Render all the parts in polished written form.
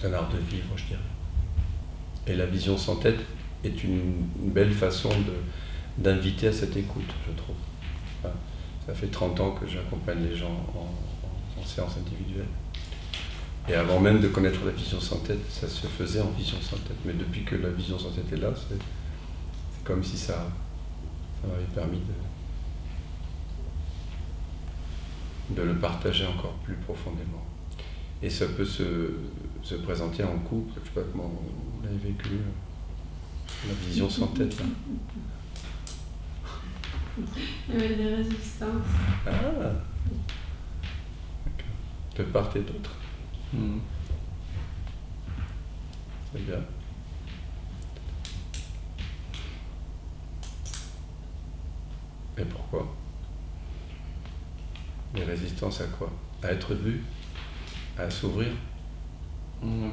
C'est un art de vivre, je dirais. Et la vision sans tête est une belle façon d'inviter à cette écoute, je trouve. Enfin, ça fait 30 ans que j'accompagne les gens en séance individuelle. Et avant même de connaître la vision sans tête, ça se faisait en vision sans tête. Mais depuis que la vision sans tête est là, c'est comme si ça m'avait permis de le partager encore plus profondément. Et ça peut se présenter en couple, je ne sais pas comment vous l'avez vécu, la vision sans tête. Là. Il y avait des résistances. Ah, d'accord. De part et d'autre. C'est bien. Et pourquoi? Des résistances à quoi? À être vu? À s'ouvrir?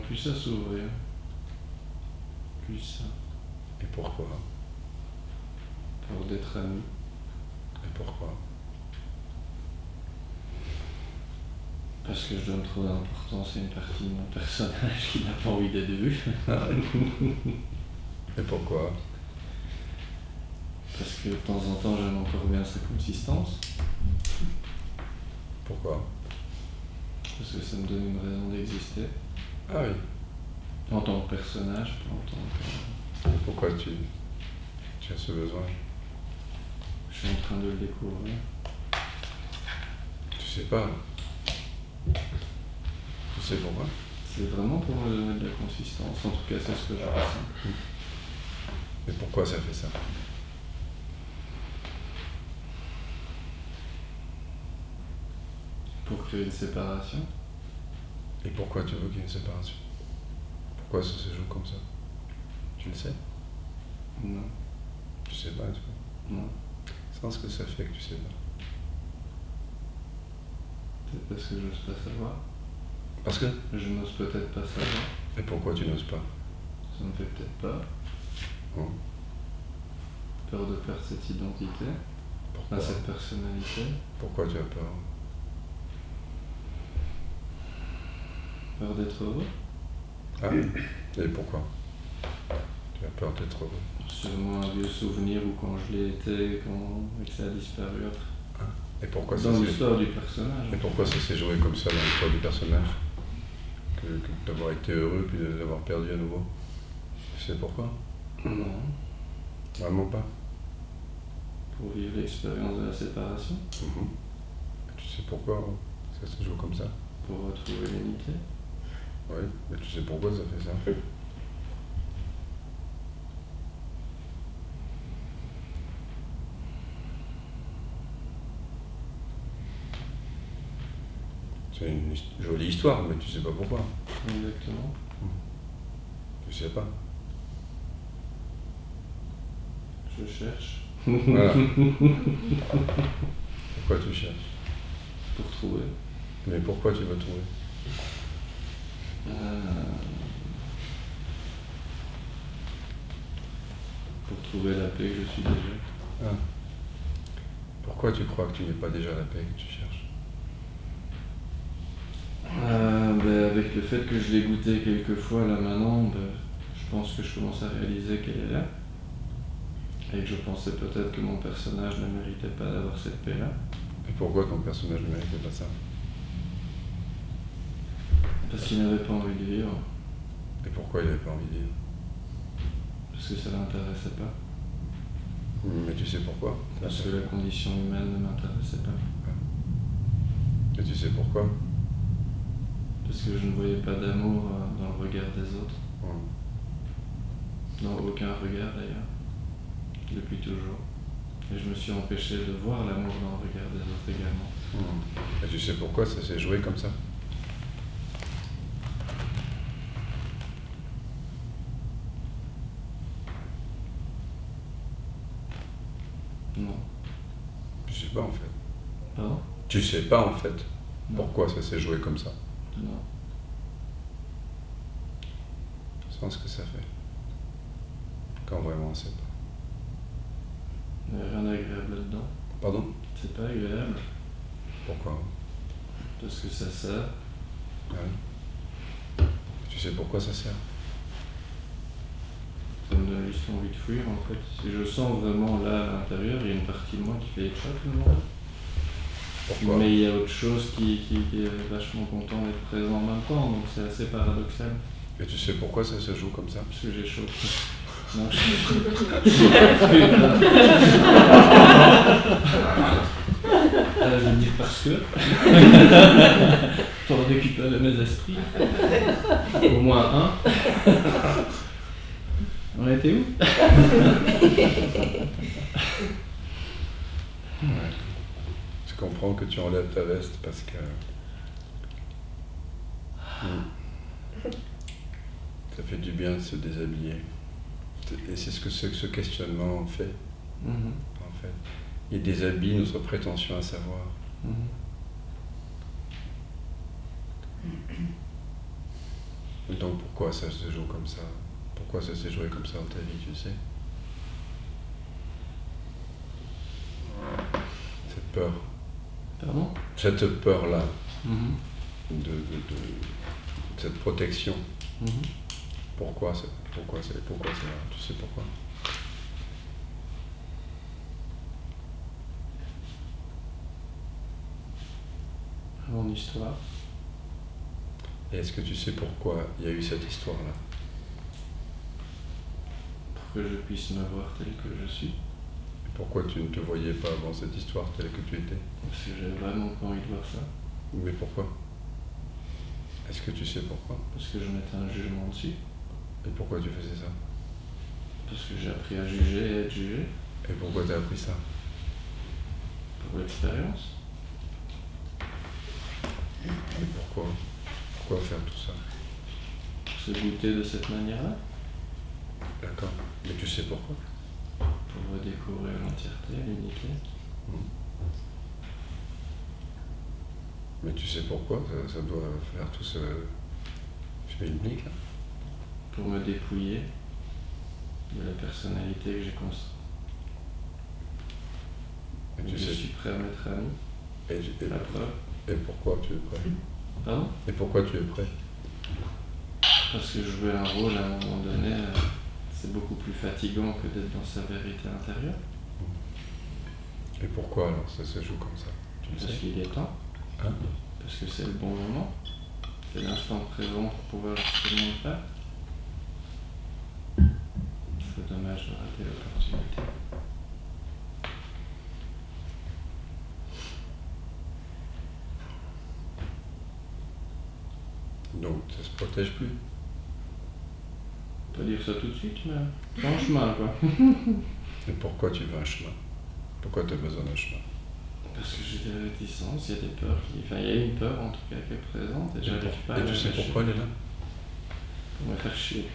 Plus à s'ouvrir. Plus ça. Et pourquoi? Peur d'être ami. Et pourquoi? Parce que je donne trop d'importance à une partie de mon personnage qui n'a pas envie d'être vue. Et pourquoi? Parce que de temps en temps j'aime encore bien sa consistance. Pourquoi? Parce que ça me donne une raison d'exister. Ah oui. En tant que personnage, pas en tant que... Et pourquoi tu as ce besoin? Je suis en train de le découvrir. Tu sais pas. Tu sais pourquoi? C'est vraiment pour me donner de la consistance. En tout cas, c'est ce que je ressens. Et pourquoi ça fait ça? Pour créer une séparation. Et pourquoi tu veux qu'il y ait une séparation? Pourquoi ça se joue comme ça? Tu le sais? Non. Tu sais pas, tu vois? Non. C'est ce que ça fait que tu sais pas. C'est parce que j'ose pas savoir. Parce que? Je n'ose peut-être pas savoir. Et pourquoi tu n'oses pas? Ça me fait peut-être peur. Bon. Peur de perdre cette identité. Pourquoi? Cette personnalité. Pourquoi tu as peur? Peur d'être heureux. Ah, et pourquoi? Tu as peur d'être heureux? Sûrement un vieux souvenir où quand je l'ai été et que ça a disparu après. Ah. Et pourquoi ça dans l'histoire du personnage. Et pourquoi ça s'est joué comme ça dans l'histoire du personnage? Que d'avoir été heureux puis d'avoir perdu à nouveau? Tu sais pourquoi? Non. Vraiment pas? Pour vivre l'expérience de la séparation. Tu sais pourquoi ça se joue comme ça? Pour retrouver l'unité. Oui, mais tu sais pourquoi ça fait ça? C'est une jolie histoire, mais tu sais pas pourquoi. Exactement. Tu sais pas. Je cherche. Voilà. Pourquoi tu cherches? Pour trouver. Mais pourquoi tu veux trouver? Pour trouver la paix que je suis déjà. Ah. Pourquoi tu crois que tu n'es pas déjà la paix que tu cherches? Avec le fait que je l'ai goûté quelques fois là maintenant, je pense que je commence à réaliser qu'elle est là. Et que je pensais peut-être que mon personnage ne méritait pas d'avoir cette paix-là. Et pourquoi ton personnage ne méritait pas ça? Parce qu'il n'avait pas envie de vivre. Et pourquoi il n'avait pas envie de vivre? Parce que ça ne l'intéressait pas. Mais tu sais pourquoi? Parce que la condition humaine ne m'intéressait pas. Et tu sais pourquoi? Parce que je ne voyais pas d'amour dans le regard des autres. Dans aucun regard d'ailleurs. Depuis toujours. Et je me suis empêché de voir l'amour dans le regard des autres également. Et tu sais pourquoi ça s'est joué comme ça? Non. Tu sais pas en fait. Pardon? Tu sais pas en fait Non. pourquoi ça s'est joué comme ça. Non. Sans ce que ça fait. Quand vraiment on sait pas. Il n'y a rien d'agréable là-dedans. Pardon? C'est pas agréable. Pourquoi? Parce que ça sert. Ah oui. Tu Tu sais pourquoi ça sert? Ça me donne juste envie de fuir en fait. Si je sens vraiment là à l'intérieur, il y a une partie de moi qui fait éclat tout le monde. Pourquoi? Mais il y a autre chose qui est vachement content d'être présent en même temps, donc c'est assez paradoxal. Et tu sais pourquoi ça se joue comme ça? Parce que j'ai chaud. Non, je vais me dire parce que. Pour récupérer mes esprits. Au moins un. On était où? Ouais. Je comprends que tu enlèves ta veste parce que ça fait du bien de se déshabiller. Et c'est ce que ce questionnement fait, en fait. Il déshabille notre prétention à savoir. Donc pourquoi ça se joue comme ça? Pourquoi ça s'est joué comme ça dans ta vie, tu sais? Cette peur. Pardon? Cette peur-là, de cette protection. Pourquoi c'est là? Tu sais pourquoi? Mon histoire. Et est-ce que tu sais pourquoi il y a eu cette histoire-là? Pour que je puisse me voir tel que je suis. Et pourquoi tu ne te voyais pas avant cette histoire telle que tu étais? Parce que j'avais vraiment pas envie de voir ça. Mais pourquoi? Est-ce que tu sais pourquoi? Parce que je mettais un jugement dessus. Et pourquoi tu faisais ça? Parce que j'ai appris à juger et à être jugé. Et pourquoi tu as appris ça? Pour l'expérience. Et pourquoi? Pourquoi faire tout ça? Pour se goûter de cette manière-là. D'accord. Mais tu sais pourquoi? Pour redécouvrir l'entièreté, l'unité. Mais tu sais pourquoi ça doit faire tout ce schmilblick là? Pour me dépouiller de la personnalité que j'ai construite. Et tu Je sais. suis prêt à mettre à nu. Et La preuve. pourquoi tu es prêt? Pardon? Et pourquoi tu es prêt? Parce que jouer un rôle à un moment donné, c'est beaucoup plus fatigant que d'être dans sa vérité intérieure. Et pourquoi alors ça se joue comme ça? Tu le Parce sais? qu'il est temps. Hein? Parce que c'est le bon moment. C'est l'instant présent pour pouvoir justement le faire. C'est dommage de rater l'opportunité. Donc ça se protège plus. On peut dire ça tout de suite, mais c'est un chemin quoi. Et pourquoi tu veux un chemin? Pourquoi tu as besoin d'un chemin? Parce que j'ai des réticences, il y a des peurs Enfin, il y a une peur en tout cas qui est présente et j'arrive pas à Et la tu sais lâcher. pourquoi elle est là? Pour me faire chier.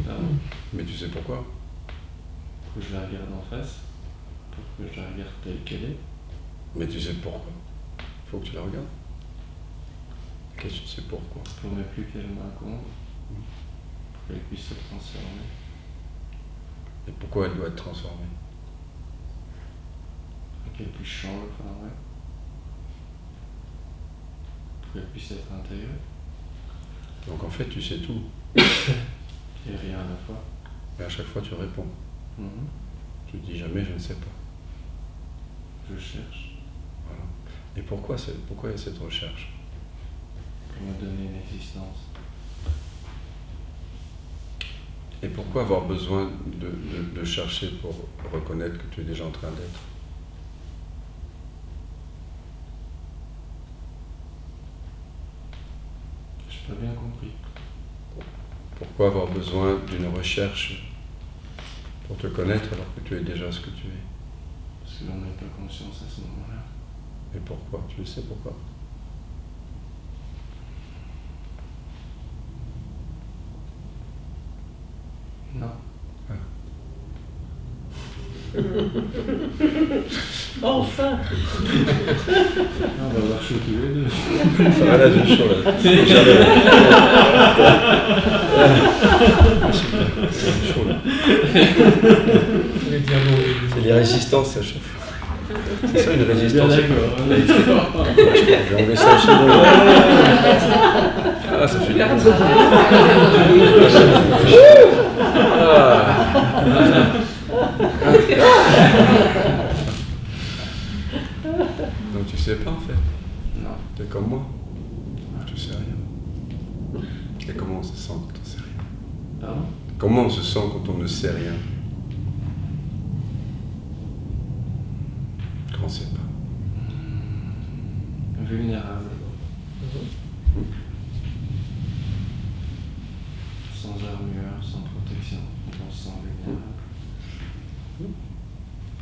Pardon. Mais tu sais pourquoi? Pour que je la regarde en face. Pour que je la regarde telle qu'elle est. Mais tu sais pourquoi? Faut que tu la regardes. Qu'est-ce que tu sais pourquoi? Pour ne plus qu'elle m'incombe. Pour qu'elle puisse se transformer. Et pourquoi elle doit être transformée? Pour qu'elle puisse changer, ouais. Pour qu'elle puisse être intégrée. Donc en fait tu sais tout. Et rien à la fois. Mais à chaque fois tu réponds. Tu dis jamais je ne sais pas. Je cherche. Voilà. Et pourquoi il y a cette recherche? Pour me donner une existence. Et pourquoi avoir besoin de chercher pour reconnaître que tu es déjà en train d'être? J'ai pas bien compris. Pourquoi avoir besoin d'une recherche pour te connaître alors que tu es déjà ce que tu es? Parce que j'en ai pas conscience à ce moment-là. Et pourquoi? Tu le sais pourquoi? Non. Enfin! On va avoir chaud tous les deux. Ça va là, j'ai chaud là. C'est chaud là. C'est les résistances, ça chauffe. C'est ça une résistance. Bien d'accord. Je vais enlever ça chez moi. Ah, ça fait Donc tu sais pas en fait. Non. T'es comme moi. Tu sais rien. Et comment on se sent quand on sait rien? Pardon? Comment on se sent quand on ne sait rien? Quand on ne sait pas. Vulnérable. Sans armure, sans protection. On se sent vulnérable.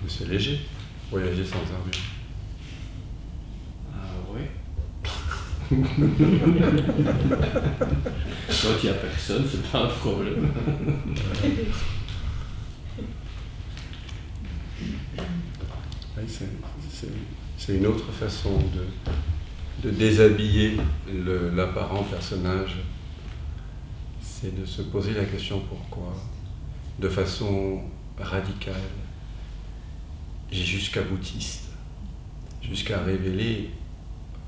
Mais c'est léger, voyager sans armure. Ah ouais. Quand il n'y a personne, c'est pas un problème. Oui, c'est une autre façon de déshabiller l'apparent personnage. C'est de se poser la question pourquoi, de façon radicale, jusqu'à boutiste, jusqu'à révéler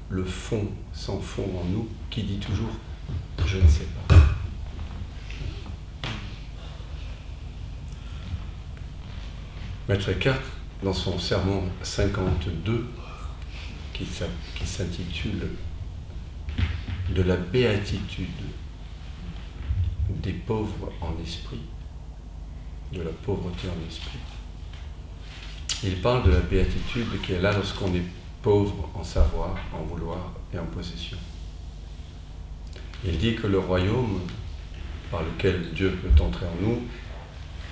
le fond, sans fond en nous, qui dit toujours « je ne sais pas ». Maître Eckhart, dans son sermon 52, qui s'intitule « De la béatitude des pauvres en esprit », de la pauvreté en esprit, il parle de la béatitude qui est là lorsqu'on est pauvre en savoir, en vouloir et en possession. Il dit que le royaume par lequel Dieu peut entrer en nous,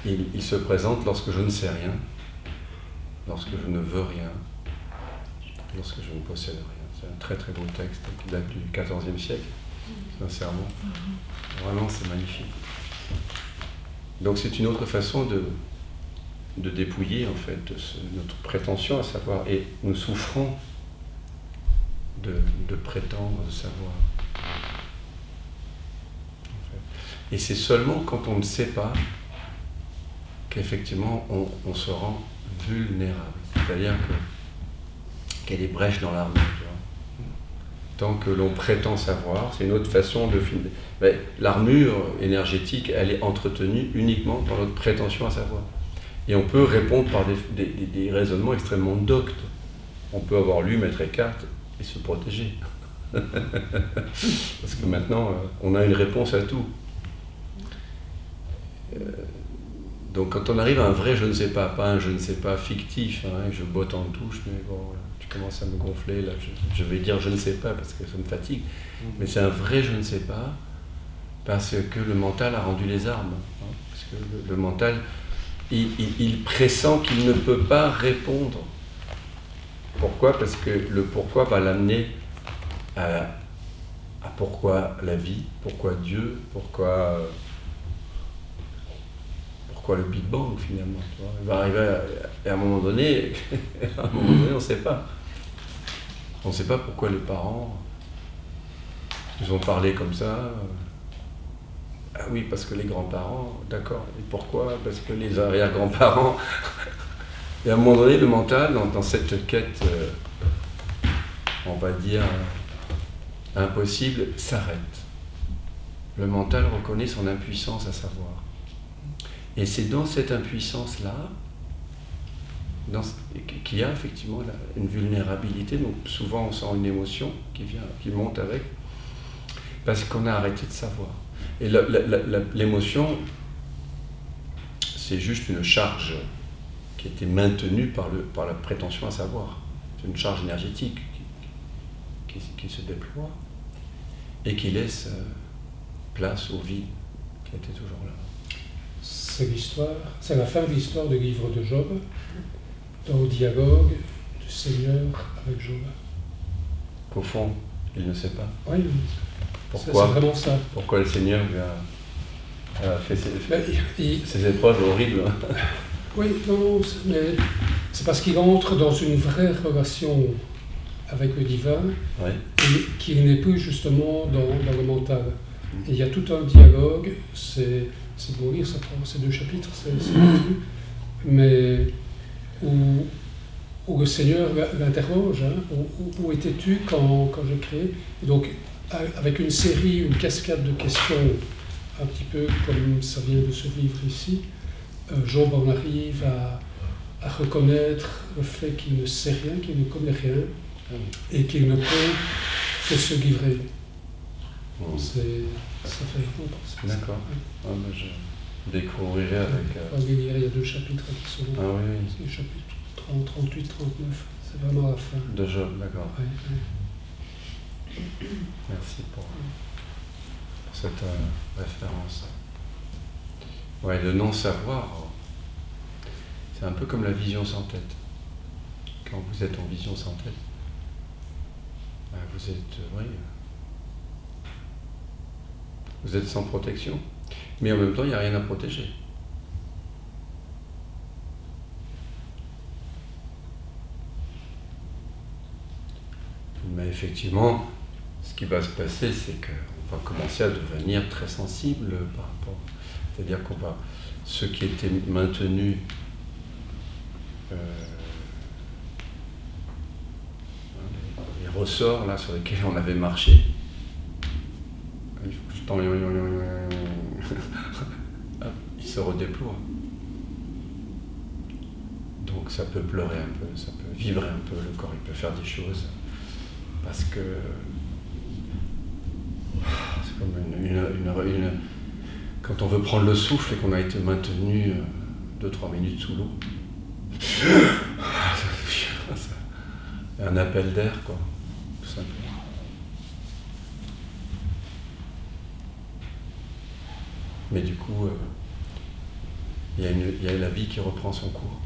il se présente lorsque je ne sais rien, lorsque je ne veux rien, lorsque je ne possède rien. C'est un très très beau texte qui date du XIVe siècle, sincèrement. Vraiment, c'est magnifique. Donc c'est une autre façon de dépouiller en fait notre prétention à savoir, et nous souffrons de prétendre, de savoir. En fait. Et c'est seulement quand on ne sait pas qu'effectivement on se rend vulnérable, c'est-à-dire qu'il y a des brèches dans l'armure. Tant que l'on prétend savoir, c'est une autre façon de filmer. Mais l'armure énergétique, elle est entretenue uniquement dans notre prétention à savoir. Et on peut répondre par des raisonnements extrêmement doctes. On peut avoir lu Maître Eckhart et se protéger. Parce que maintenant, on a une réponse à tout. Donc quand on arrive à un vrai je ne sais pas un je ne sais pas fictif, hein, je botte en touche, mais bon, tu commences à me gonfler, là, je vais dire je ne sais pas parce que ça me fatigue. Mais c'est un vrai je ne sais pas parce que le mental a rendu les armes. Hein, parce que le mental, il pressent qu'il ne peut pas répondre. Pourquoi? Parce que le pourquoi va l'amener à pourquoi la vie, pourquoi Dieu, pourquoi le Big Bang finalement. Tu vois, il va arriver à un moment donné, on ne sait pas. On ne sait pas pourquoi les parents ils ont parlé comme ça. Ah oui, parce que les grands-parents, d'accord. Et pourquoi? Parce que les arrière-grands-parents. Et à un moment donné, le mental, dans cette quête, on va dire, impossible, s'arrête. Le mental reconnaît son impuissance à savoir. Et c'est dans cette impuissance-là qu'il y a effectivement une vulnérabilité. Donc souvent on sent une émotion qui monte avec, parce qu'on a arrêté de savoir. Et l'émotion, c'est juste une charge qui était maintenue par la prétention à savoir. C'est une charge énergétique qui se déploie et qui laisse place au vide qui était toujours là. C'est la fin de l'histoire du livre de Job, dans le dialogue du Seigneur avec Job. Qu'au fond, il ne sait pas. Oui, pourquoi, c'est vraiment ça. Pourquoi le Seigneur lui a fait ces épreuves horribles. Oui, non, mais c'est parce qu'il entre dans une vraie relation avec le divin, ouais. Et qu'il n'est plus justement dans le mental. Et il y a tout un dialogue, c'est beau lire, ça prend ces 2 chapitres, c'est mais où le Seigneur l'interroge, hein, où étais-tu quand j'ai créé? Et donc avec une série, une cascade de questions, un petit peu comme ça vient de se vivre ici, Job en arrive à reconnaître le fait qu'il ne sait rien, qu'il ne connaît rien, et qu'il ne peut que se livrer. Ça fait vraiment penser à ça. D'accord. Ah, mais je découvrirai avec... Il y a 2 chapitres qui sont là. Ah oui, oui. C'est les chapitres 30, 38, 39. C'est vraiment la fin. De Job, d'accord. Ouais. Merci pour cette référence. Ouais, le non-savoir, c'est un peu comme la vision sans tête. Quand vous êtes en vision sans tête, vous êtes sans protection, mais en même temps, il n'y a rien à protéger. Mais effectivement, ce qui va se passer, c'est qu'on va commencer à devenir très sensible par rapport. C'est-à-dire qu'on va, ceux qui étaient maintenus les ressorts là sur lesquels on avait marché, il faut que je tends, ils se redéploient. Donc ça peut pleurer un peu, ça peut vibrer un peu, le corps il peut faire des choses. Parce que c'est comme quand on veut prendre le souffle et qu'on a été maintenu 2-3 minutes sous l'eau. C'est un appel d'air, quoi, tout simplement. Mais du coup, il y a la vie qui reprend son cours.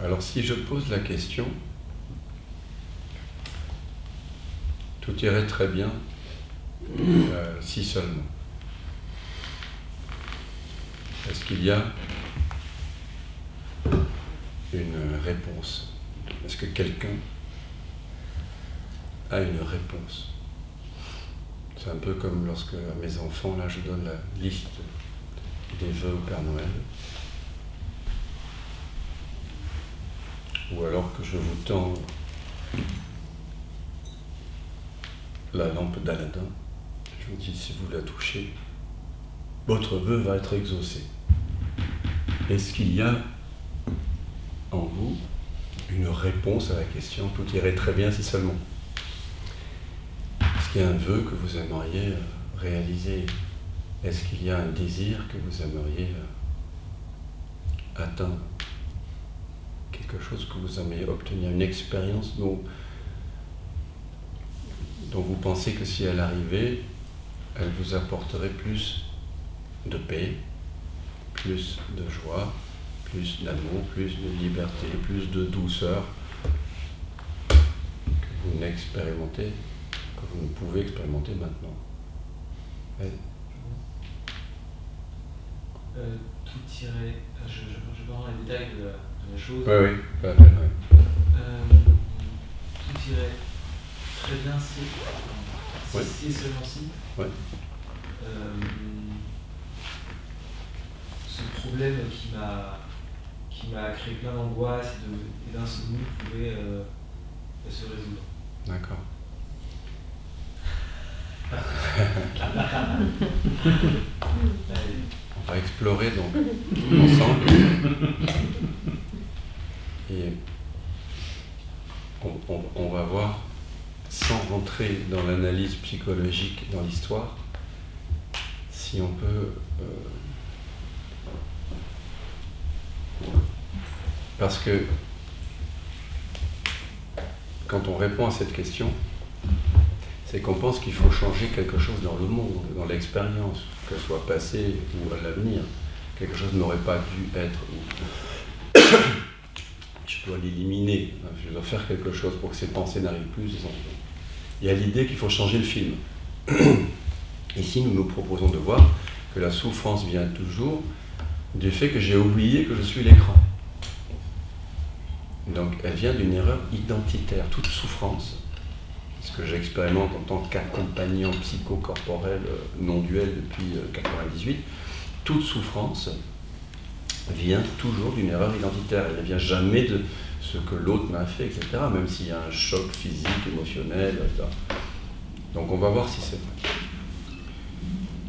Alors si je pose la question, tout irait très bien, si seulement. Est-ce qu'il y a une réponse? Est-ce que quelqu'un a une réponse? C'est un peu comme lorsque à mes enfants, là, je donne la liste des vœux au Père Noël. Ou alors que je vous tends la lampe d'Aladin, je vous dis, si vous la touchez, votre vœu va être exaucé. Est-ce qu'il y a en vous une réponse à la question? Tout irait très bien si seulement. Est-ce qu'il y a un vœu que vous aimeriez réaliser? Est-ce qu'il y a un désir que vous aimeriez atteindre? Quelque chose que vous aimeriez obtenir, une expérience dont vous pensez que si elle arrivait, elle vous apporterait plus de paix, plus de joie, plus d'amour, plus de liberté, plus de douceur que vous n'expérimentez, que vous ne pouvez expérimenter maintenant. Tout irait, je vais pas dans les détails de la chose. Oui, pas la peine, oui. Tout irait très bien si et seulement si. Ouais. Ce problème qui m'a créé plein d'angoisse et d'insomnie pouvait se résoudre. D'accord. On va explorer donc ensemble. Et on va voir, sans rentrer dans l'analyse psychologique dans l'histoire, si on peut... parce que quand on répond à cette question, c'est qu'on pense qu'il faut changer quelque chose dans le monde, dans l'expérience, que ce soit passé ou à l'avenir. Quelque chose n'aurait pas dû être... Je dois l'éliminer, je dois faire quelque chose pour que ces pensées n'arrivent plus. Il y a l'idée qu'il faut changer le film. Ici, nous nous proposons de voir que la souffrance vient toujours du fait que j'ai oublié que je suis l'écran. Donc, elle vient d'une erreur identitaire. Toute souffrance, ce que j'expérimente en tant qu'accompagnant psychocorporel non-duel depuis 1998, toute souffrance vient toujours d'une erreur identitaire. Elle ne vient jamais de ce que l'autre m'a fait, etc., même s'il y a un choc physique, émotionnel, etc. Donc on va voir si c'est vrai.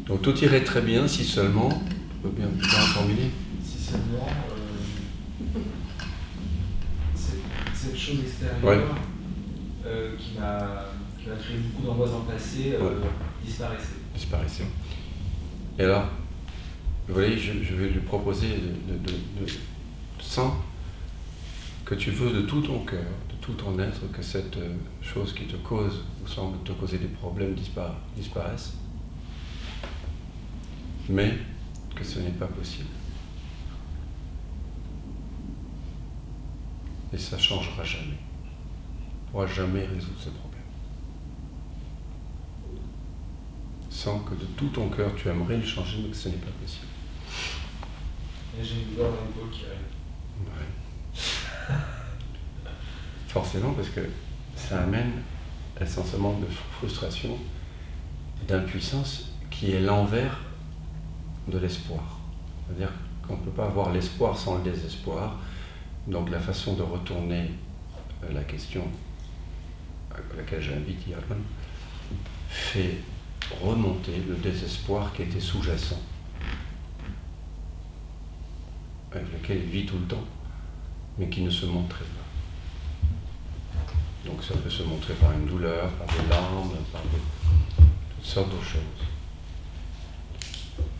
Donc tout irait très bien si seulement, on peut bien formuler. Si seulement cette chose extérieure Ouais. qui m'a créé beaucoup d'angoisse dans le passé disparaissait. Et là, vous voyez, je vais lui proposer sans que tu veux de tout ton cœur, de tout ton être, que cette chose qui te cause ou semble te causer des problèmes disparaisse, mais que ce n'est pas possible. Et ça ne changera jamais. On ne pourra jamais résoudre ce problème. Sans que de tout ton cœur tu aimerais le changer, mais que ce n'est pas possible. Et j'ai une douleur dans l'épaule qui arrive. Ouais. Forcément, parce que ça amène essentiellement de frustration, d'impuissance, qui est l'envers de l'espoir. C'est-à-dire qu'on ne peut pas avoir l'espoir sans le désespoir. Donc la façon de retourner la question à laquelle j'invite Yaron fait remonter le désespoir qui était sous-jacent, avec lequel il vit tout le temps, mais qui ne se montrait pas. Donc ça peut se montrer par une douleur, par des larmes, par toutes sortes de choses.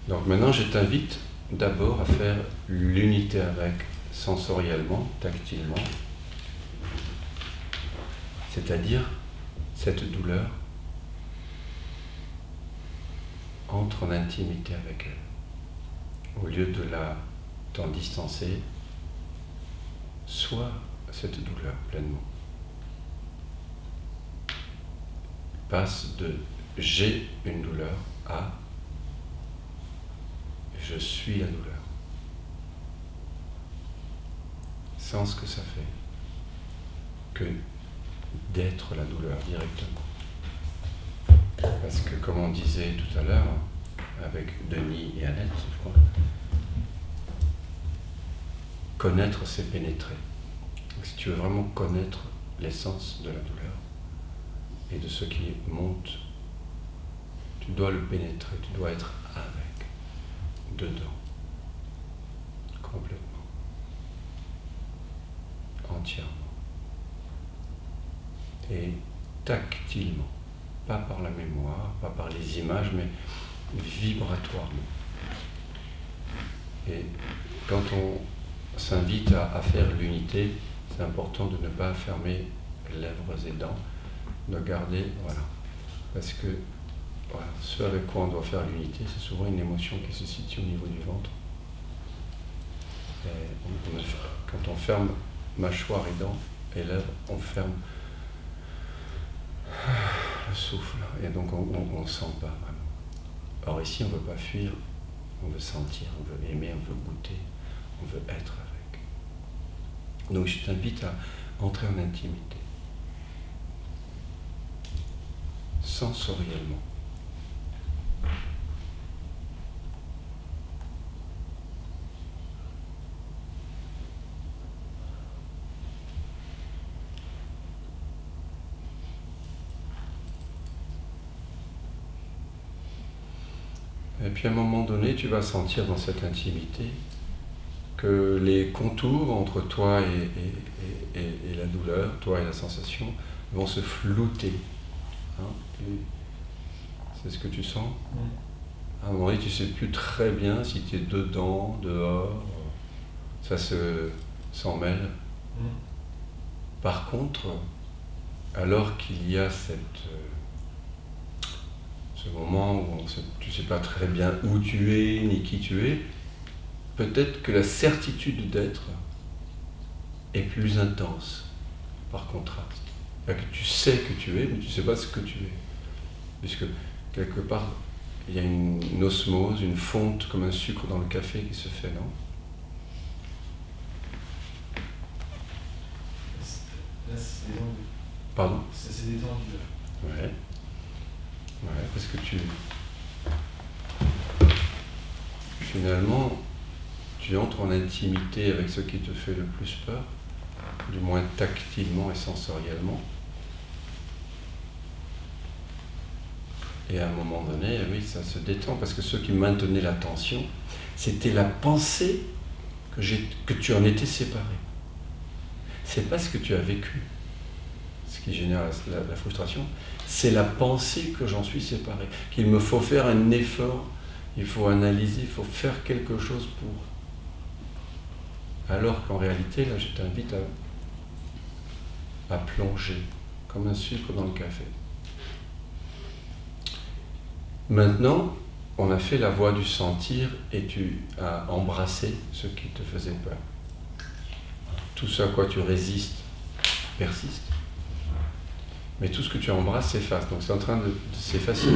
Donc maintenant, je t'invite d'abord à faire l'unité avec, sensoriellement, tactilement, c'est-à-dire cette douleur entre en intimité avec elle. Au lieu de t'en distancer, sois cette douleur pleinement. Passe de j'ai une douleur à je suis la douleur. Sans ce que ça fait que d'être la douleur directement. Parce que comme on disait tout à l'heure, avec Denis et Annette, je crois, connaître c'est pénétrer. Donc, si tu veux vraiment connaître l'essence de la douleur et de ce qui monte, tu dois le pénétrer, tu dois être avec, dedans, complètement, entièrement, et tactilement, pas par la mémoire, pas par les images, mais vibratoirement. Et quand on s'invite à faire l'unité, c'est important de ne pas fermer lèvres et dents, de garder, voilà, parce que voilà, ce avec quoi on doit faire l'unité, c'est souvent une émotion qui se situe au niveau du ventre. Et quand on ferme mâchoire et dents et lèvres, on ferme le souffle, et donc on ne sent pas vraiment. Or ici, on ne veut pas fuir, on veut sentir, on veut aimer, on veut goûter, on veut être avec. Donc je t'invite à entrer en intimité, sensoriellement. puis à un moment donné, tu vas sentir dans cette intimité que les contours entre toi et la douleur, toi et la sensation, vont se flouter. Hein, c'est ce que tu sens? À un moment donné, tu ne sais plus très bien si tu es dedans, dehors, ça s'en mêle. Par contre, alors qu'il y a ce moment où tu ne sais pas très bien où tu es, ni qui tu es, peut-être que la certitude d'être est plus intense, par contraste. C'est-à-dire que tu sais que tu es, mais tu ne sais pas ce que tu es. Puisque, quelque part, il y a une osmose, une fonte comme un sucre dans le café qui se fait, non? Là, c'est détendu. Pardon? C'est détendu, là. Ouais. Ouais, parce que finalement, tu entres en intimité avec ce qui te fait le plus peur, du moins tactilement et sensoriellement. Et à un moment donné, oui, ça se détend, parce que ce qui maintenait la tension, c'était la pensée que tu en étais séparé. C'est pas ce que tu as vécu, ce qui génère la frustration, c'est la pensée que j'en suis séparé, qu'il me faut faire un effort, il faut analyser, il faut faire quelque chose pour. Alors qu'en réalité, là, je t'invite à plonger, comme un sucre dans le café. Maintenant, on a fait la voie du sentir et tu as embrassé ce qui te faisait peur. Tout ce à quoi tu résistes persiste. Mais tout ce que tu embrasses s'efface. Donc c'est en train de s'effacer.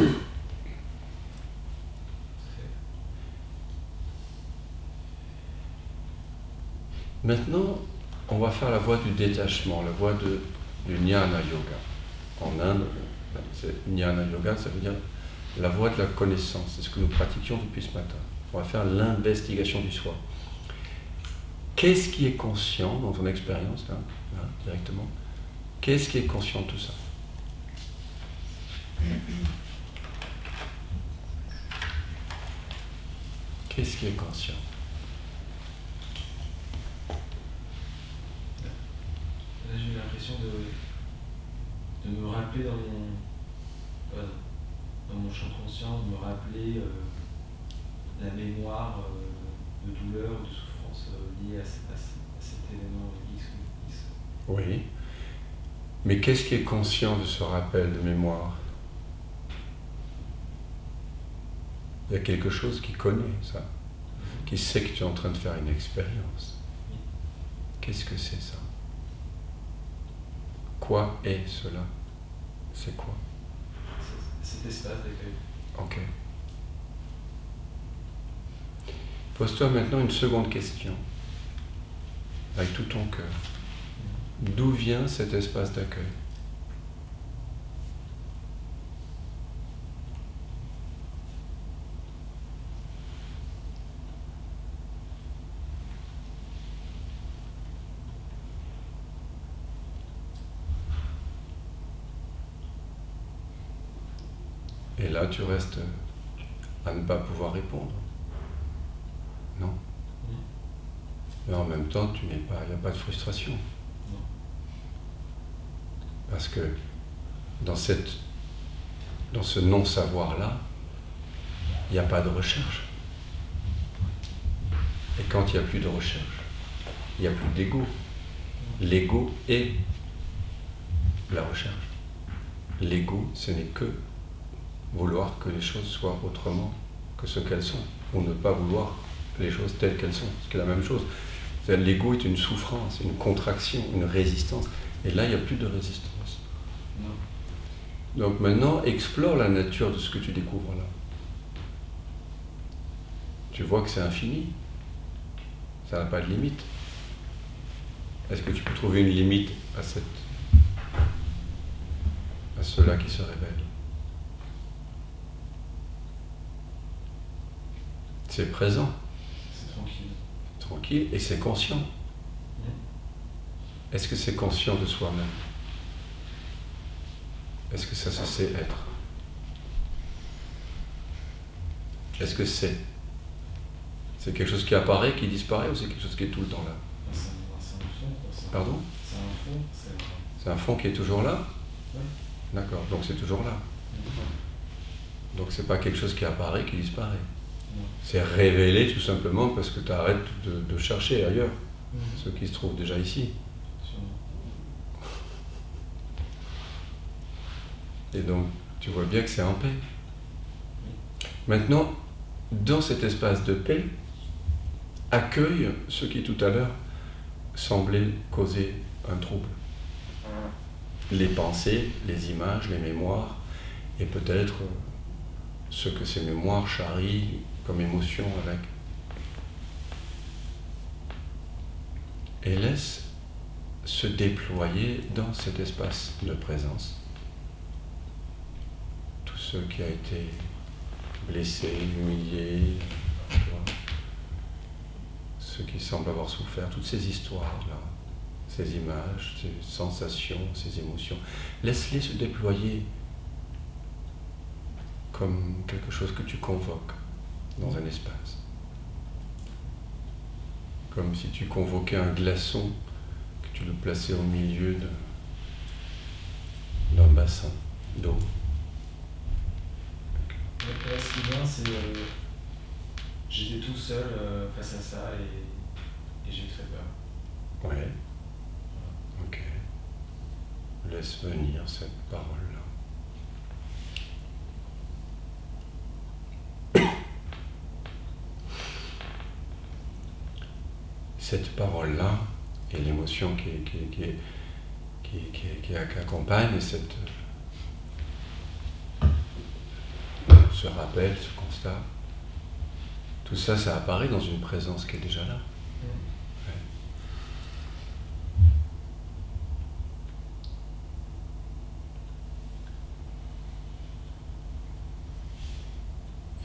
Maintenant, on va faire la voie du détachement, la voie du Jnana Yoga. En Inde, Jnana Yoga, ça veut dire la voie de la connaissance. C'est ce que nous pratiquions depuis ce matin. On va faire l'investigation du soi. Qu'est-ce qui est conscient dans ton expérience, là, directement? Qu'est-ce qui est conscient de tout ça? Qu'est-ce qui est conscient? Là, j'ai eu l'impression de me rappeler dans mon champ conscient, de me rappeler la mémoire de douleur, de souffrance liée à cet événement X. Oui. Mais qu'est-ce qui est conscient de ce rappel de mémoire? Il y a quelque chose qui connaît ça, qui sait que tu es en train de faire une expérience. Qu'est-ce que c'est ça? Quoi est cela? C'est quoi? Cet espace d'accueil. Ok. Pose-toi maintenant une seconde question, avec tout ton cœur. D'où vient cet espace d'accueil? Et là, tu restes à ne pas pouvoir répondre. Non? Mais en même temps, il n'y a pas de frustration. Non. Parce que dans ce non-savoir-là, il n'y a pas de recherche. Et quand il n'y a plus de recherche, il n'y a plus d'ego. L'ego est la recherche. L'ego, ce n'est que vouloir que les choses soient autrement que ce qu'elles sont, ou ne pas vouloir les choses telles qu'elles sont, ce qui est la même chose. L'ego est une souffrance, une contraction, une résistance, et là il n'y a plus de résistance. Non. Donc maintenant, explore la nature de ce que tu découvres là. Tu vois que c'est infini, ça n'a pas de limite. Est-ce que tu peux trouver une limite à cela qui se révèle? C'est présent. C'est tranquille. Tranquille, et c'est conscient. Est-ce que c'est conscient de soi-même? Est-ce que ça se sait être? Est-ce que c'est quelque chose qui apparaît, qui disparaît, ou c'est quelque chose qui est tout le temps là? C'est un fond, quoi. Pardon? C'est un fond, C'est un fond qui est toujours là? Ouais. D'accord, donc c'est toujours là. Donc c'est pas quelque chose qui apparaît, qui disparaît. Non. C'est révélé tout simplement parce que tu arrêtes de chercher ailleurs, ce qui se trouve déjà ici. Sûrement. Et donc tu vois bien que c'est en paix. Maintenant, dans cet espace de paix, accueille ce qui tout à l'heure semblait causer un trouble. Les pensées, les images, les mémoires, et peut-être ce que ces mémoires charrient comme émotion avec. Et laisse se déployer dans cet espace de présence tout ce qui a été blessé, humilié, ceux qui semblent avoir souffert, toutes ces histoires-là, ces images, ces sensations, ces émotions. Laisse-les se déployer comme quelque chose que tu convoques dans un espace. Comme si tu convoquais un glaçon, que tu le plaçais au milieu d'un bassin d'eau. Là, ce qui vient, c'est j'étais tout seul face à ça et j'ai très peur. Ouais. Ok. Laisse venir cette parole-là. Cette parole-là et l'émotion qui accompagne ce rappel, ce constat, tout ça, ça apparaît dans une présence qui est déjà là.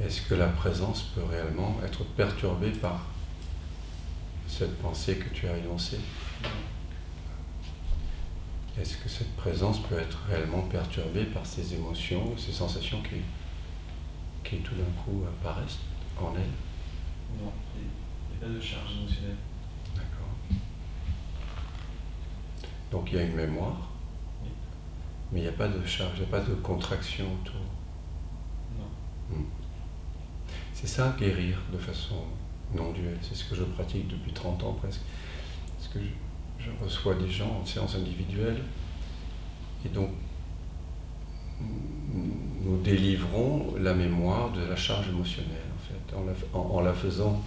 Est-ce que la présence peut réellement être perturbée par cette pensée que tu as énoncée? Est-ce que cette présence peut être réellement perturbée par ces émotions, ces sensations qui tout d'un coup apparaissent en elle? Non, il n'y a pas de charge émotionnelle. D'accord. Donc il y a une mémoire, Oui. mais il n'y a pas de charge, il n'y a pas de contraction autour. Non. C'est ça, guérir de façon non duelle. C'est ce que je pratique depuis 30 ans presque. Parce que je reçois des gens en séance individuelle et donc nous délivrons la mémoire de la charge émotionnelle en fait, en la faisant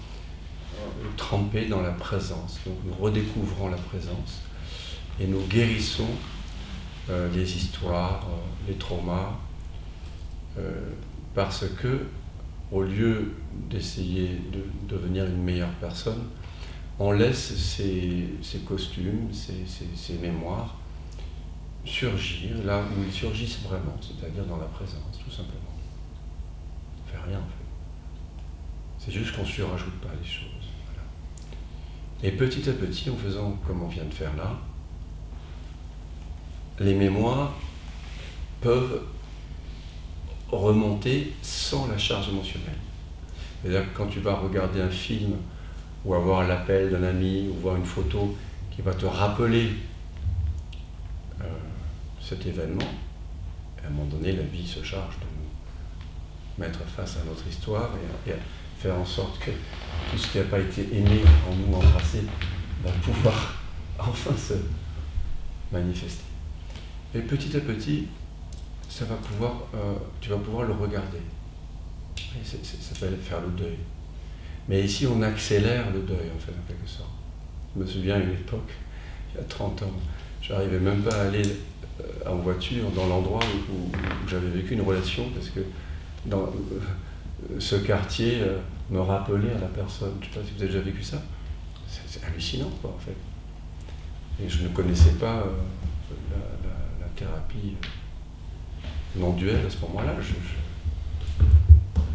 tremper dans la présence. Donc nous redécouvrons la présence et nous guérissons les histoires, les traumas, parce que au lieu d'essayer de devenir une meilleure personne, on laisse ces costumes, ces mémoires surgir là où ils surgissent vraiment, c'est-à-dire dans la présence, tout simplement. On ne fait rien en fait. C'est juste qu'on ne surajoute pas les choses. Voilà. Et petit à petit, en faisant comme on vient de faire là, les mémoires peuvent remonter sans la charge émotionnelle. C'est-à-dire que quand tu vas regarder un film ou avoir l'appel d'un ami ou voir une photo qui va te rappeler cet événement, à un moment donné, la vie se charge de nous mettre face à notre histoire et à faire en sorte que tout ce qui n'a pas été aimé en nous, embrassé, va pouvoir enfin se manifester. Et petit à petit, tu vas pouvoir le regarder. Et ça s'appelle faire le deuil. Mais ici, on accélère le deuil, en fait, en quelque sorte. Je me souviens à une époque, il y a 30 ans, je n'arrivais même pas à aller en voiture dans l'endroit où j'avais vécu une relation, parce que dans ce quartier me rappelait à la personne. Je ne sais pas si vous avez déjà vécu ça. C'est hallucinant, quoi, en fait. Et je ne connaissais pas la thérapie non duelle à ce moment-là.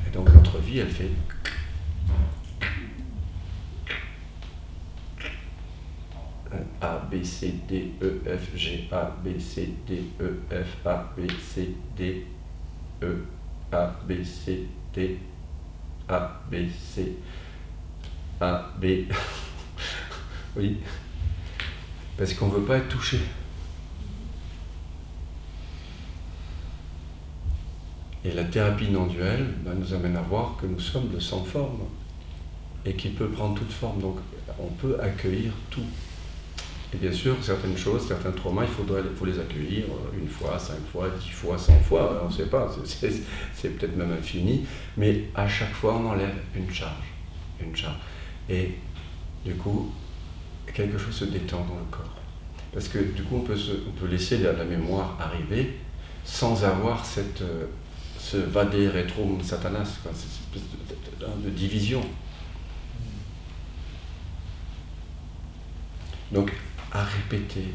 Et donc notre vie, elle fait... A, B, C, D, E, F, G, A, B, C, D, E, F, A, B, C, D, E, A, B, C, D, A, B, C, A, B. Oui. Parce qu'on ne veut pas être touché. Et la thérapie non-duelle nous amène à voir que nous sommes de sans forme et qui peut prendre toute forme. Donc on peut accueillir tout. Et bien sûr, certaines choses, certains traumas, il faut les accueillir 1 fois, 5 fois, 10 fois, 100 fois, on ne sait pas, c'est peut-être même infini, mais à chaque fois on enlève une charge. Et du coup, quelque chose se détend dans le corps. Parce que du coup, on peut laisser la mémoire arriver sans avoir ce vade retrum satanas, quoi, cette espèce de division. Donc, à répéter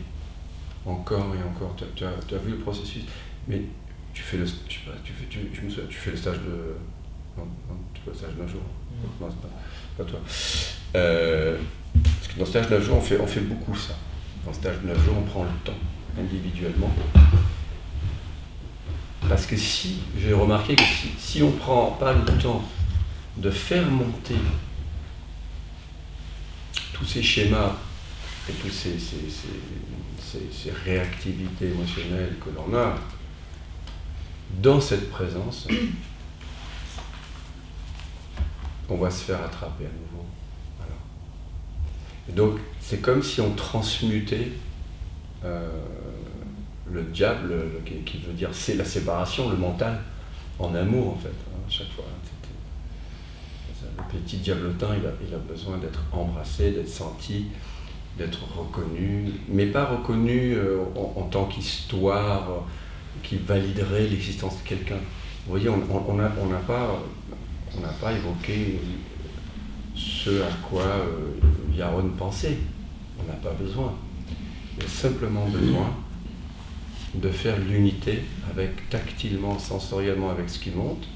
encore et encore. Tu as vu le processus, mais tu fais le, je sais pas, tu fais le stage de, non, tu fais le stage d'un jour. Non, c'est pas toi. Parce que dans le stage d'un jour, on fait beaucoup ça. Dans le stage de 9 jours, on prend le temps individuellement. Parce que j'ai remarqué que si on ne prend pas le temps de faire monter tous ces schémas et toutes ces réactivités émotionnelles que l'on a dans cette présence, on va se faire attraper à nouveau. Voilà. Et donc, c'est comme si on transmutait le diable, qui veut dire c'est la séparation, le mental, en amour en fait, à chaque fois. Le petit diablotin, il a besoin d'être embrassé, d'être senti, d'être reconnu, mais pas reconnu en tant qu'histoire qui validerait l'existence de quelqu'un. Vous voyez, on n'a pas évoqué ce à quoi Yaron pensait. On n'a pas besoin. Il y a simplement besoin de faire l'unité avec, tactilement, sensoriellement avec ce qui monte,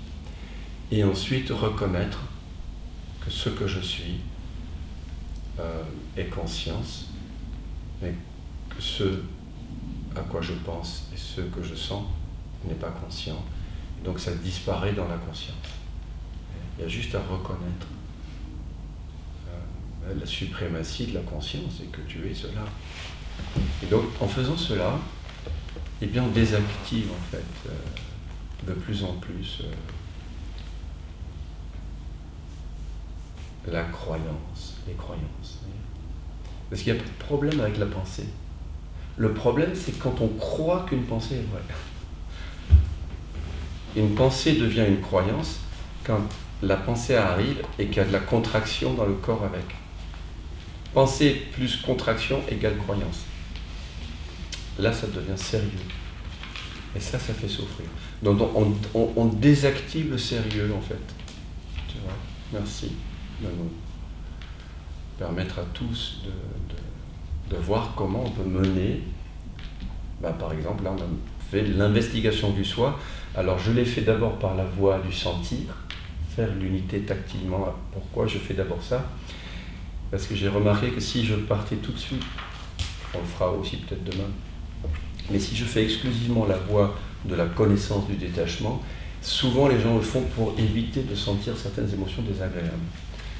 et ensuite reconnaître que ce que je suis est conscience, mais que ce à quoi je pense et ce que je sens n'est pas conscient. Donc ça disparaît dans la conscience. Il y a juste à reconnaître la suprématie de la conscience et que tu es cela. Et donc en faisant cela, eh bien on désactive en fait de plus en plus la croyance, les croyances. Parce qu'il y a pas de problème avec la pensée. Le problème, c'est quand on croit qu'une pensée est vraie. Une pensée devient une croyance quand la pensée arrive et qu'il y a de la contraction dans le corps avec. Pensée plus contraction égale croyance. Là, ça devient sérieux. Et ça fait souffrir. Donc on désactive le sérieux, en fait. Tu vois ? Merci de nous permettre à tous de voir comment on peut mener. Par exemple, là, on a fait l'investigation du soi. Alors, je l'ai fait d'abord par la voie du sentir, faire l'unité tactilement. Pourquoi je fais d'abord ça ? Parce que j'ai remarqué que si je partais tout de suite, on le fera aussi peut-être demain, mais si je fais exclusivement la voie de la connaissance du détachement, souvent les gens le font pour éviter de sentir certaines émotions désagréables.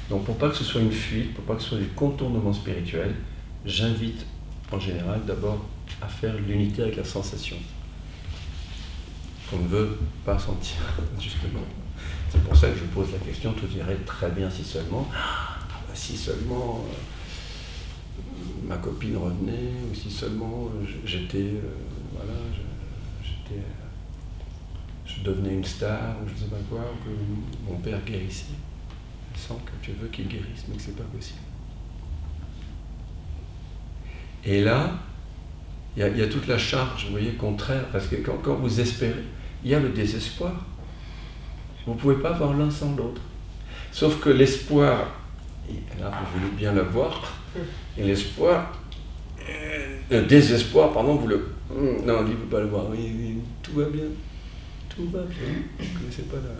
Donc pour pas que ce soit une fuite, pour pas que ce soit du contournement spirituel, j'invite en général d'abord à faire l'unité avec la sensation qu'on ne veut pas sentir, justement. C'est pour ça que je pose la question, tout irait très bien si seulement, ma copine revenait, ou si seulement je devenais une star, ou je ne sais pas quoi, ou que mon père guérissait. Je sens que tu veux qu'il guérisse, mais que c'est pas possible. Et là, il y a toute la charge, vous voyez, contraire, parce que quand vous espérez, il y a le désespoir. Vous ne pouvez pas avoir l'un sans l'autre. Sauf que l'espoir, et là vous voulez bien l'avoir, et l'espoir, le désespoir, pardon, vous le... Non, lui ne peut pas le voir, oui, tout va bien, c'est pas là.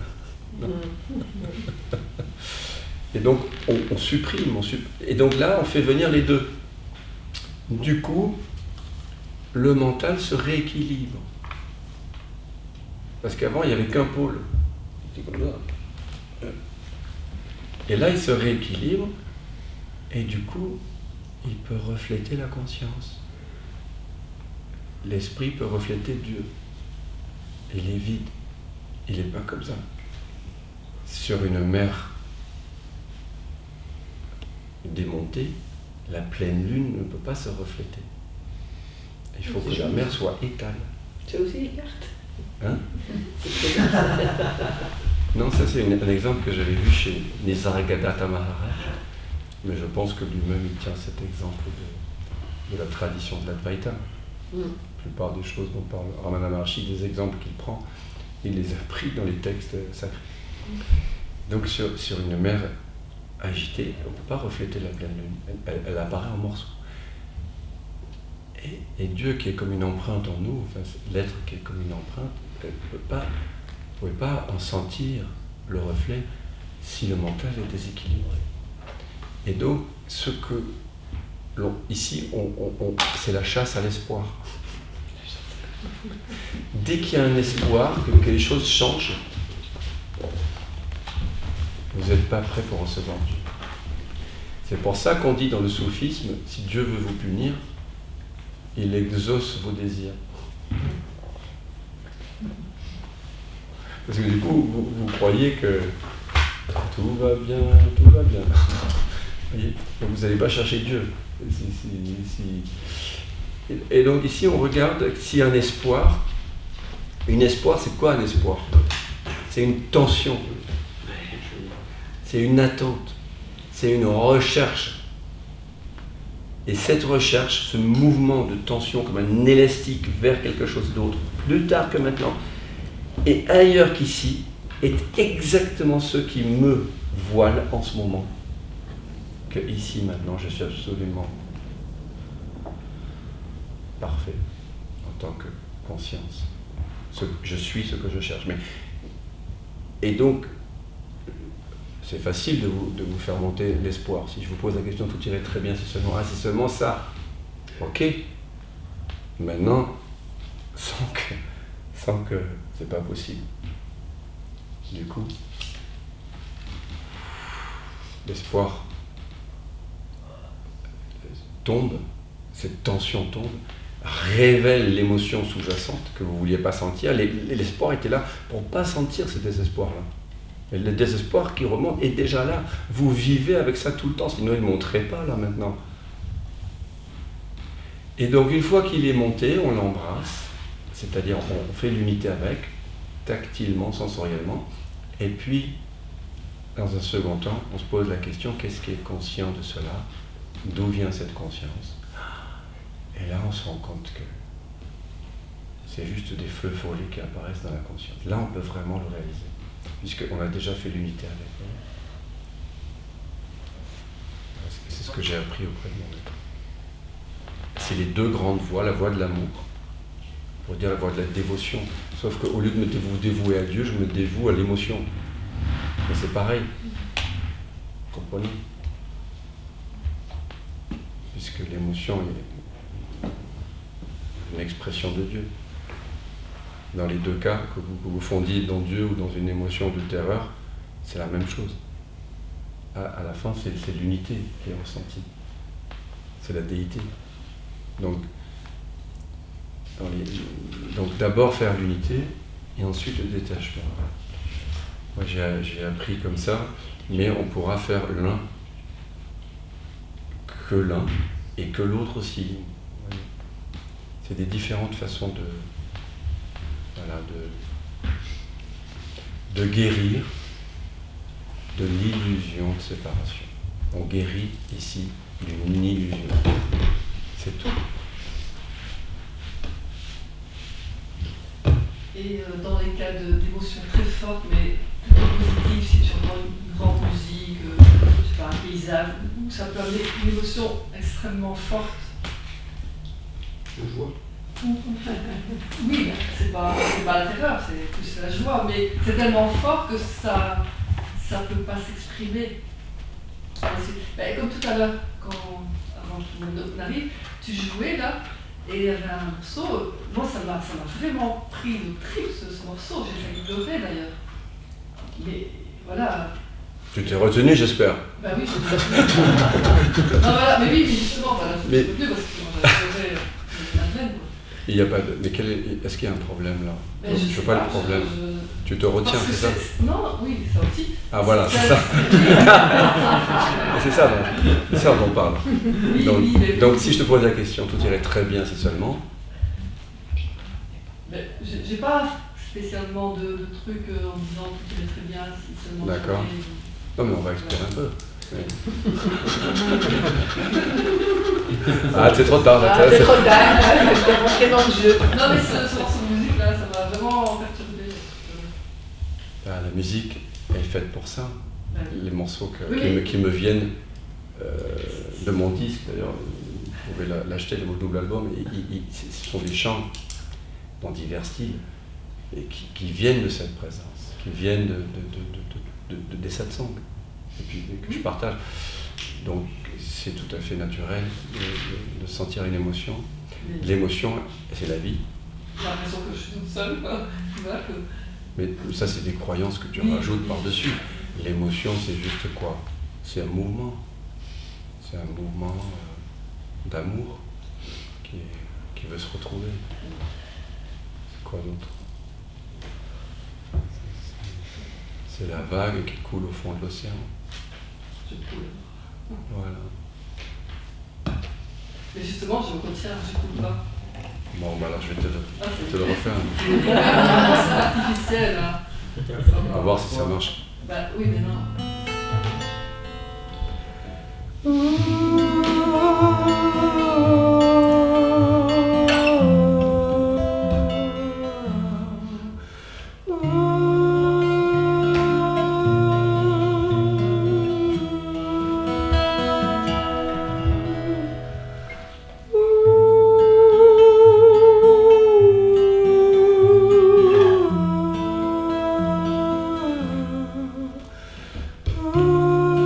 Non. Et donc on supprime, et donc là on fait venir les deux. Du coup, le mental se rééquilibre. Parce qu'avant il n'y avait qu'un pôle. C'était comme ça. Et là, il se rééquilibre, et du coup, il peut refléter la conscience. L'esprit peut refléter Dieu. Il est vide. Il n'est pas comme ça. Sur une mer démontée, la pleine lune ne peut pas se refléter. Il faut que la mer soit étale. C'est aussi les cartes. Hein? Non, ça c'est un exemple que j'avais vu chez Nisargadatta Maharaj, mais je pense que lui-même il tient cet exemple de la tradition de l'Advaita. La plupart des choses dont parle Ramana Maharshi, des exemples qu'il prend, il les a pris dans les textes sacrés. Donc sur une mer agitée, on ne peut pas refléter la pleine lune, elle apparaît en morceaux. Et Dieu qui est comme une empreinte en nous, enfin l'être qui est comme une empreinte, vous ne pouvez pas en sentir le reflet si le mental est déséquilibré. Et donc, ici, c'est la chasse à l'espoir. Dès qu'il y a un espoir, que les choses changent, vous n'êtes pas prêt pour recevoir Dieu. C'est pour ça qu'on dit dans le soufisme, si Dieu veut vous punir, il exauce vos désirs. Parce que du coup, vous croyez que tout va bien, tout va bien. Voyez, vous n'allez pas chercher Dieu. Et donc ici, on regarde s'il y a un espoir. Un espoir, c'est quoi un espoir? C'est une tension. C'est une attente. C'est une recherche. Et cette recherche, ce mouvement de tension comme un élastique vers quelque chose d'autre, plus tard que maintenant, et ailleurs qu'ici, est exactement ce qui me voile en ce moment. Que ici, maintenant, je suis absolument parfait en tant que conscience. Je suis ce que je cherche. Et donc, c'est facile de vous faire monter l'espoir. Si je vous pose la question, tout irait très bien, c'est seulement ça. Ok. Maintenant, sans que c'est pas possible. Du coup, l'espoir tombe, cette tension tombe, révèle l'émotion sous-jacente que vous ne vouliez pas sentir. L'espoir était là pour ne pas sentir ce désespoir-là. Et le désespoir qui remonte est déjà là. Vous vivez avec ça tout le temps, sinon il ne monterait pas là maintenant. Et donc une fois qu'il est monté, on l'embrasse, c'est-à-dire on fait l'unité avec, tactilement, sensoriellement, et puis dans un second temps, on se pose la question, qu'est-ce qui est conscient de cela? D'où vient cette conscience? Et là on se rend compte que c'est juste des feux follets qui apparaissent dans la conscience. Là on peut vraiment le réaliser, puisqu'on a déjà fait l'unité avec. C'est ce que j'ai appris auprès de mon maître. C'est les deux grandes voies, la voie de l'amour, pour dire la voie de la dévotion. Sauf qu'au lieu de vous dévouer à Dieu, je me dévoue à l'émotion. Mais c'est pareil. Vous comprenez? Puisque l'émotion est une expression de Dieu. Dans les deux cas, que vous fondiez dans Dieu ou dans une émotion de terreur, c'est la même chose. À la fin, c'est l'unité qui est ressentie. C'est la déité. Donc d'abord faire l'unité et ensuite le détachement. Moi j'ai appris comme ça, mais on pourra faire l'un et que l'autre aussi. C'est des différentes façons de guérir de l'illusion de séparation. On guérit ici d'une illusion. C'est tout. Et dans les cas d'émotions très fortes, mais plutôt positives, si tu entends une grande musique, je sais pas, un paysage, où ça peut amener une émotion extrêmement forte. De joie. Oui, c'est pas la terreur, c'est plus la joie, mais c'est tellement fort que ça peut pas s'exprimer. Comme tout à l'heure, avant que mon arrive, tu jouais là, et il y avait un morceau, moi ça m'a vraiment pris le trip ce morceau, j'ai failli pleurer d'ailleurs. Mais voilà, Tu t'es retenu, j'espère. Bah oui, c'est non, voilà, mais oui, justement, voilà, je Mais- ne peux plus parce que sinon j'avais la veine, quoi. Il y a pas de... Mais est-ce qu'il y a un problème là? Mais Je sais vois pas le problème. Tu te retiens, Parce que c'est ça? Non, oui, ça aussi. Ah voilà, c'est ça. C'est ça dont on parle. Oui, Donc, oui, mais donc si je te pose la question, tout irait très bien si seulement. Mais j'ai pas spécialement de trucs en disant tout irait très bien si seulement. D'accord. Non mais on va explorer un peu. Mais- Ah c'est trop tard. Ah, c'est trop tard, je t'ai rentré dans le jeu. Non, mais ce morceau de musique là, ça m'a vraiment perturbé. Ah, la musique est faite pour ça. Bah, Les morceaux Oui. qui me viennent de mon disque, d'ailleurs, vous pouvez l'acheter, le double album, ce sont des chants dans divers styles, et qui viennent de cette présence, qui viennent des satsangs, et puis que je partage. Donc c'est tout à fait naturel de sentir une émotion. mais L'émotion, c'est la vie. j'ai l'impression que je suis toute seule, quoi. Tu vois, que... Mais ça, c'est des croyances que tu Oui. rajoutes par-dessus. L'émotion, c'est juste quoi? C'est un mouvement. C'est un mouvement d'amour qui veut se retrouver. C'est quoi d'autre? C'est la vague qui coule au fond de l'océan. je coule. Voilà. Mais justement, je me retiens, je coule pas. Bon, bah alors je vais Ah, te le refaire. c'est artificiel, hein. On va voir si ça marche. Bah oui, mais non. Oh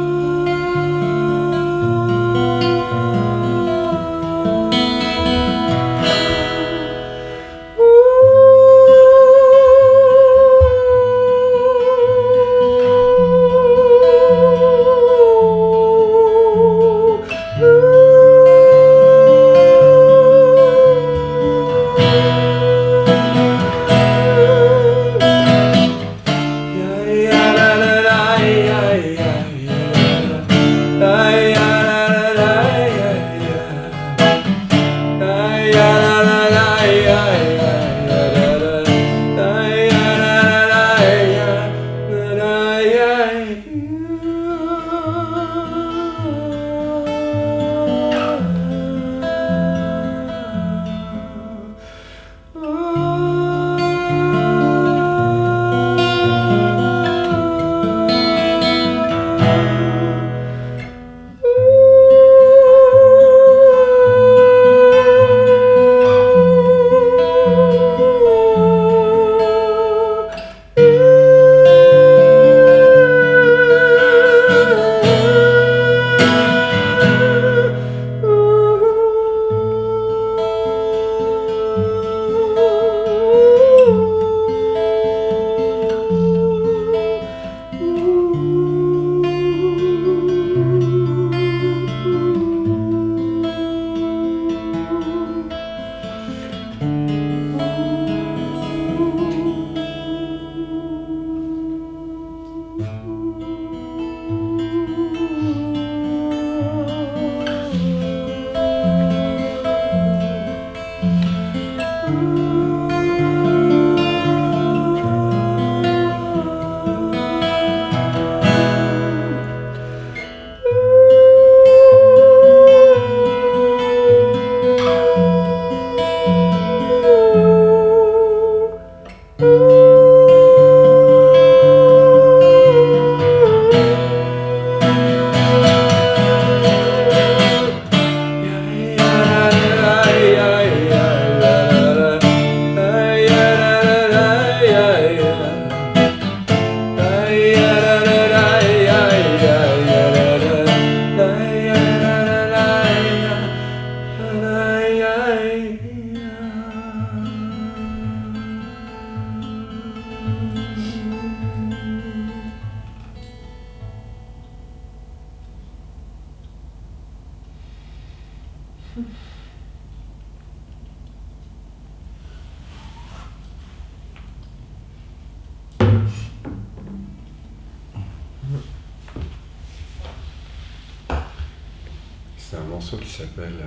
C'est un morceau qui s'appelle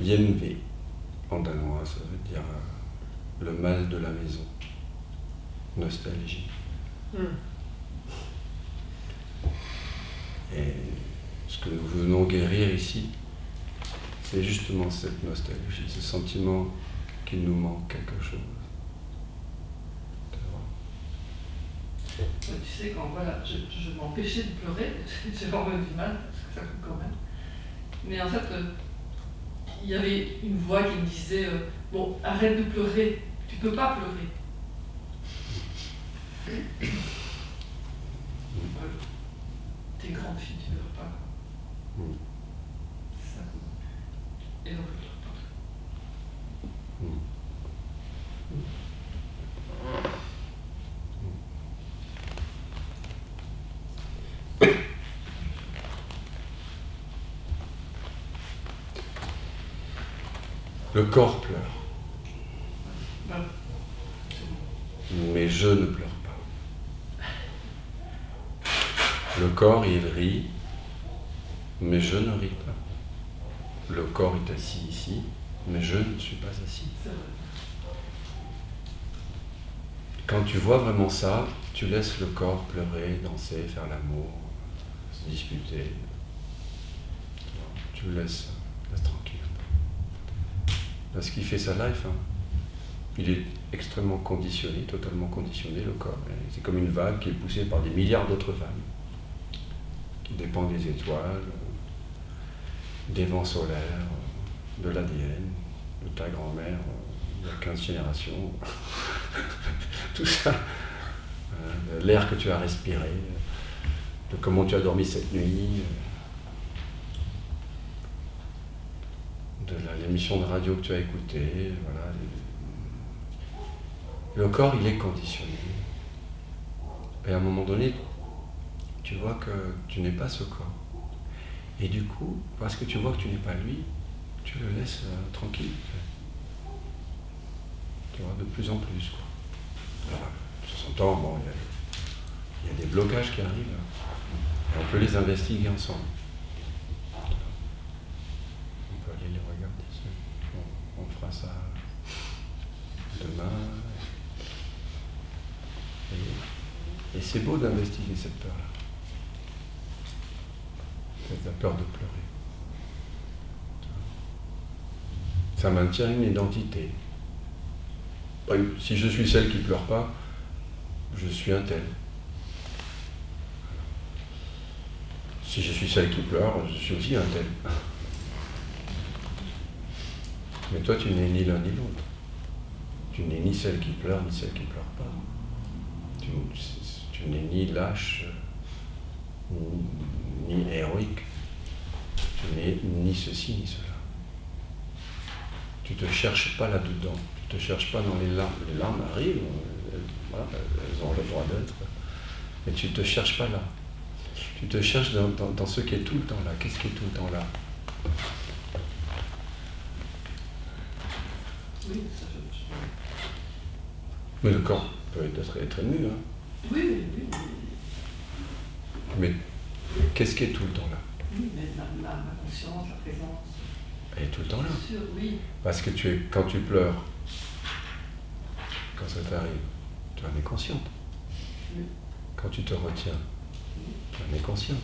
Hjemve en danois, ça veut dire le mal de la maison, nostalgie. Et ce que nous venons guérir ici, c'est justement cette nostalgie, ce sentiment qu'il nous manque quelque chose. Tu sais, quand voilà, je m'empêchais de pleurer, j'ai vraiment eu du mal, parce que ça coûte quand même. Mais en fait, il y avait une voix qui me disait bon, arrête de pleurer, tu peux pas pleurer. T'es une grande fille, tu ne pleures pas. Ça. Et donc je pleure pas. Le corps pleure, Voilà. mais je ne pleure pas. Le corps, il rit, mais je ne ris pas. Le corps est assis ici, mais je ne suis pas assis. C'est vrai. Quand tu vois vraiment ça, tu laisses le corps pleurer, danser, faire l'amour, se disputer. Tu le laisses tranquille. Parce qu'il fait sa life, hein. Il est extrêmement conditionné, totalement conditionné, le corps. C'est comme une vague qui est poussée par des milliards d'autres vagues, qui dépendent des étoiles, des vents solaires, de l'ADN, de ta grand-mère, il y a 15 générations, tout ça, de l'air que tu as respiré, de comment tu as dormi cette nuit, de l'émission de radio que tu as écoutée, voilà. Le corps, il est conditionné. Et à un moment donné, tu vois que tu n'es pas ce corps. Et du coup, parce que tu vois que tu n'es pas lui, tu le laisses tranquille. Tu vois, de plus en plus, quoi. Alors, ça s'entend, bon, il y a des blocages qui arrivent, et on peut les investiguer ensemble. On peut aller les regarder. On fera ça demain. Et c'est beau d'investiguer cette peur-là. C'est la peur de pleurer. Ça maintient une identité. Si je suis celle qui ne pleure pas, je suis un tel. Si je suis celle qui pleure, je suis aussi un tel. Mais toi, tu n'es ni l'un ni l'autre. Tu n'es ni celle qui pleure, ni celle qui ne pleure pas. Tu n'es ni lâche, ni héroïque. Tu n'es ni ceci, ni cela. Tu ne te cherches pas là-dedans. Tu ne te cherches pas dans les larmes. Les larmes arrivent, elles ont le droit d'être. Mais tu ne te cherches pas là. Tu te cherches dans ce qui est tout le temps là. Qu'est-ce qui est tout le temps là? Oui, ça Mais le corps peut être ému, hein. Oui, oui, oui. Mais qu'est-ce qui est tout le temps là? Oui, mais ma conscience, la présence. Elle est tout le temps là. Bien sûr, oui. Parce que quand tu pleures, quand ça t'arrive, tu en es consciente. Oui. Quand tu te retiens, tu en es consciente.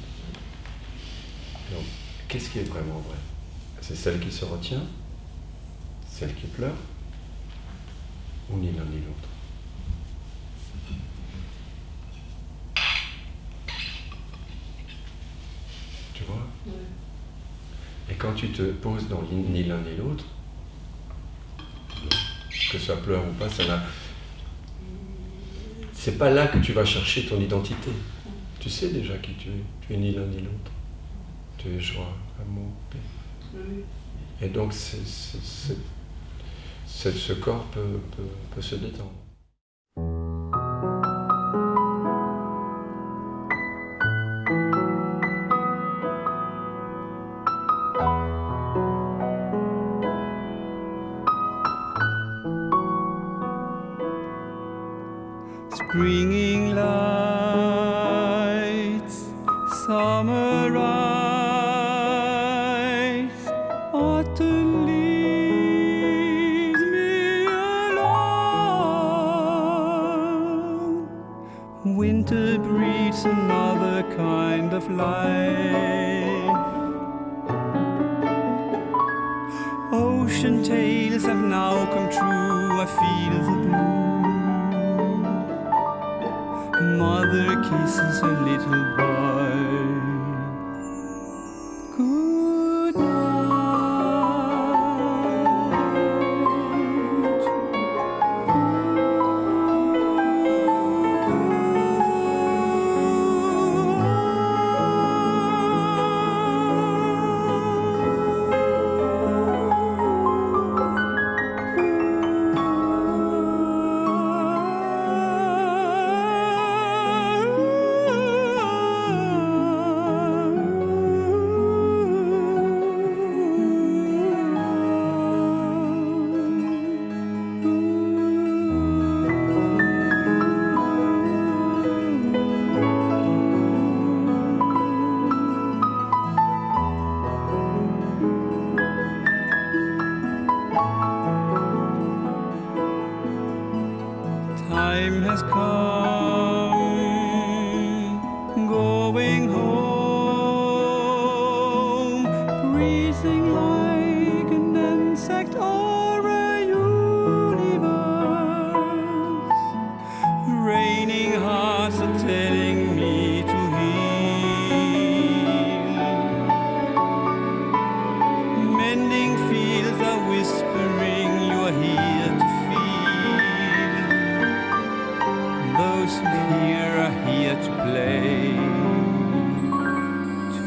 Donc, qu'est-ce qui est vraiment vrai? C'est celle qui se retient, celle qui pleure, ou ni l'un ni l'autre? Tu vois? Oui. Et quand tu te poses dans ni l'un ni l'autre, que ça pleure ou pas, ça n'a... C'est pas là que tu vas chercher ton identité. Tu sais déjà qui tu es. Tu es ni l'un ni l'autre. Tu es joie, amour, paix. Oui. Et donc ce corps peut se détendre. bringing lights, summer rise, autumn leaves me alone, winter breeds another kind of life. Ocean tales have now come true, I feel the blue. Mother kisses her little boy. Good time has come, going home, breathing like an insect or a universe. Raining hearts are telling me to heal. Mending fields are whispering you are here to those who here are here to play, to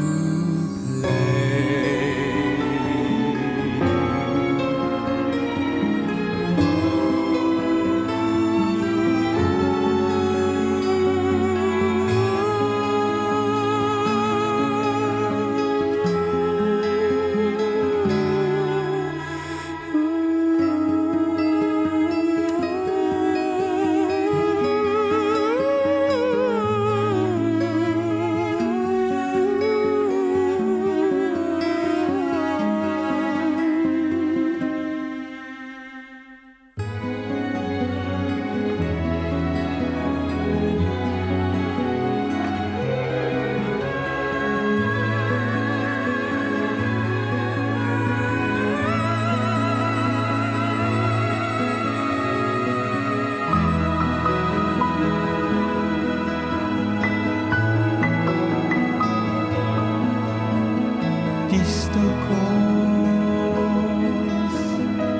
distant calls,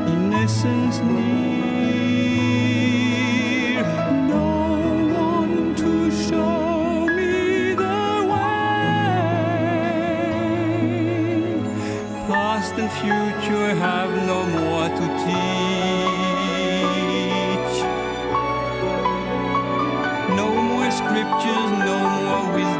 innocence near, no one to show me the way. Past and future have no more to teach, no more scriptures, no more wisdom.